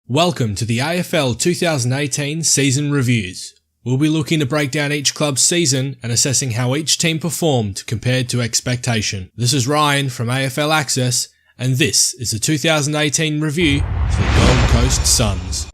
Welcome to the AFL 2018 season reviews. We'll be looking to break down each club's season and assessing how each team performed compared to expectation. This is Ryan from AFL Access, and this is the 2018 review for the Gold Coast Suns.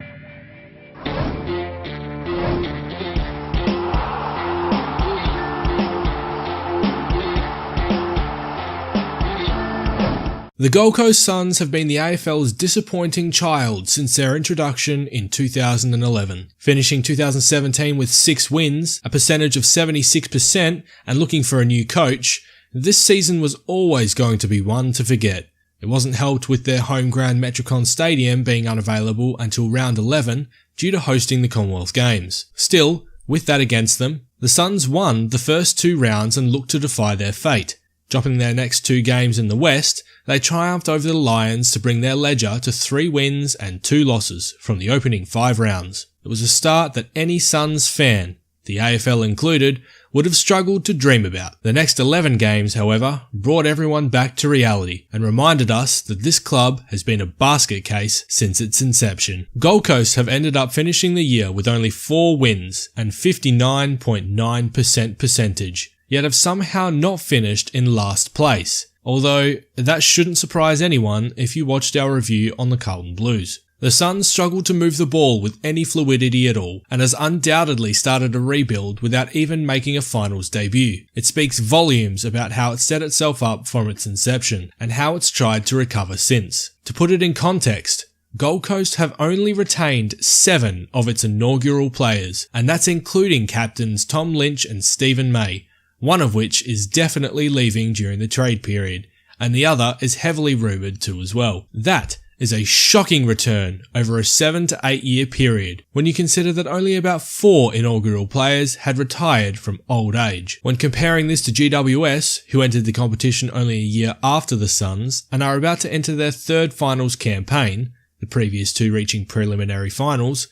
The Gold Coast Suns have been the AFL's disappointing child since their introduction in 2011. Finishing 2017 with 6 wins, a percentage of 76%, and looking for a new coach, this season was always going to be one to forget. It wasn't helped with their home ground Metricon Stadium being unavailable until round 11 due to hosting the Commonwealth Games. Still, with that against them, the Suns won the first 2 rounds and looked to defy their fate. Dropping their next 2 games in the West, they triumphed over the Lions to bring their ledger to 3 wins and 2 losses from the opening 5 rounds. It was a start that any Suns fan, the AFL included, would have struggled to dream about. The next 11 games, however, brought everyone back to reality and reminded us that this club has been a basket case since its inception. Gold Coast have ended up finishing the year with only 4 wins and 59.9% percentage, yet have somehow not finished in last place. Although, that shouldn't surprise anyone if you watched our review on the Carlton Blues. The Suns struggled to move the ball with any fluidity at all, and has undoubtedly started a rebuild without even making a finals debut. It speaks volumes about how it set itself up from its inception, and how it's tried to recover since. To put it in context, Gold Coast have only retained 7 of its inaugural players, and that's including captains Tom Lynch and Stephen May, one of which is definitely leaving during the trade period, and the other is heavily rumoured to as well. That is a shocking return over a 7 to 8 year period, when you consider that only about 4 inaugural players had retired from old age. When comparing this to GWS, who entered the competition only a year after the Suns, and are about to enter their 3rd finals campaign, the previous 2 reaching preliminary finals,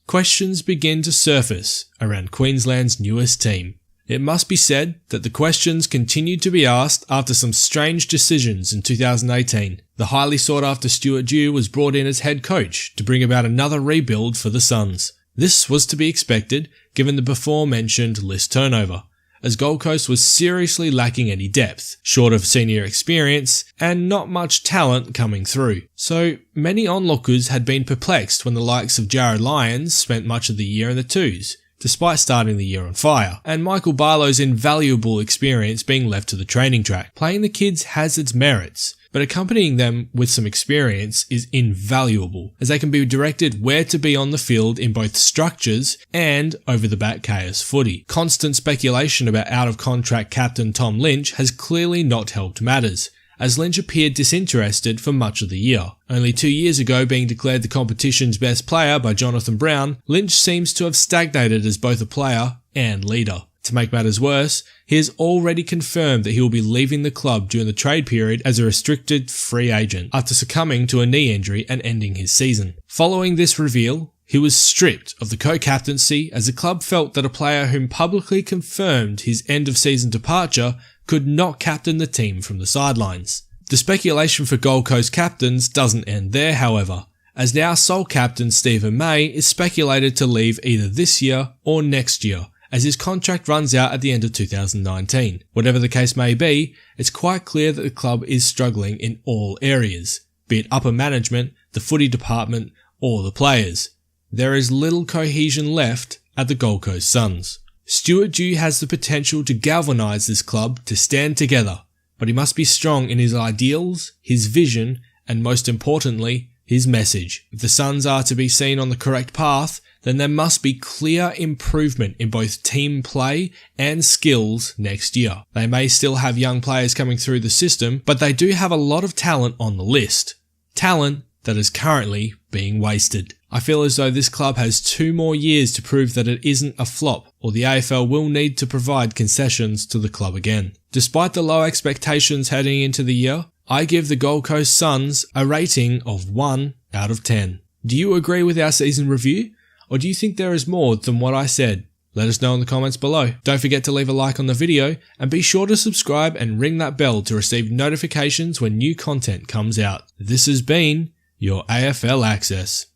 questions begin to surface around Queensland's newest team. It must be said that the questions continued to be asked after some strange decisions in 2018. The highly sought after Stuart Dew was brought in as head coach to bring about another rebuild for the Suns. This was to be expected given the before mentioned list turnover, as Gold Coast was seriously lacking any depth, short of senior experience, and not much talent coming through. So many onlookers had been perplexed when the likes of Jared Lyons spent much of the year in the 2s, despite starting the year on fire, and Michael Barlow's invaluable experience being left to the training track. Playing the kids has its merits, but accompanying them with some experience is invaluable, as they can be directed where to be on the field in both structures and over-the-back chaos footy. Constant speculation about out-of-contract captain Tom Lynch has clearly not helped matters, as Lynch appeared disinterested for much of the year. Only 2 years ago being declared the competition's best player by Jonathan Brown, Lynch seems to have stagnated as both a player and leader. To make matters worse, he has already confirmed that he will be leaving the club during the trade period as a restricted free agent, after succumbing to a knee injury and ending his season. Following this reveal, he was stripped of the co-captaincy as the club felt that a player whom publicly confirmed his end-of-season departure could not captain the team from the sidelines. The speculation for Gold Coast captains doesn't end there, however, as now sole captain Stephen May is speculated to leave either this year or next year, as his contract runs out at the end of 2019. Whatever the case may be, it's quite clear that the club is struggling in all areas, be it upper management, the footy department, or the players. There is little cohesion left at the Gold Coast Suns. Stuart Dew has the potential to galvanise this club to stand together, but he must be strong in his ideals, his vision, and most importantly, his message. If the Suns are to be seen on the correct path, then there must be clear improvement in both team play and skills next year. They may still have young players coming through the system, but they do have a lot of talent on the list. Talent that is currently being wasted. I feel as though this club has 2 more years to prove that it isn't a flop, or the AFL will need to provide concessions to the club again. Despite the low expectations heading into the year, I give the Gold Coast Suns a rating of 1 out of 10. Do you agree with our season review, or do you think there is more than what I said? Let us know in the comments below. Don't forget to leave a like on the video, and be sure to subscribe and ring that bell to receive notifications when new content comes out. This has been your AFL Access.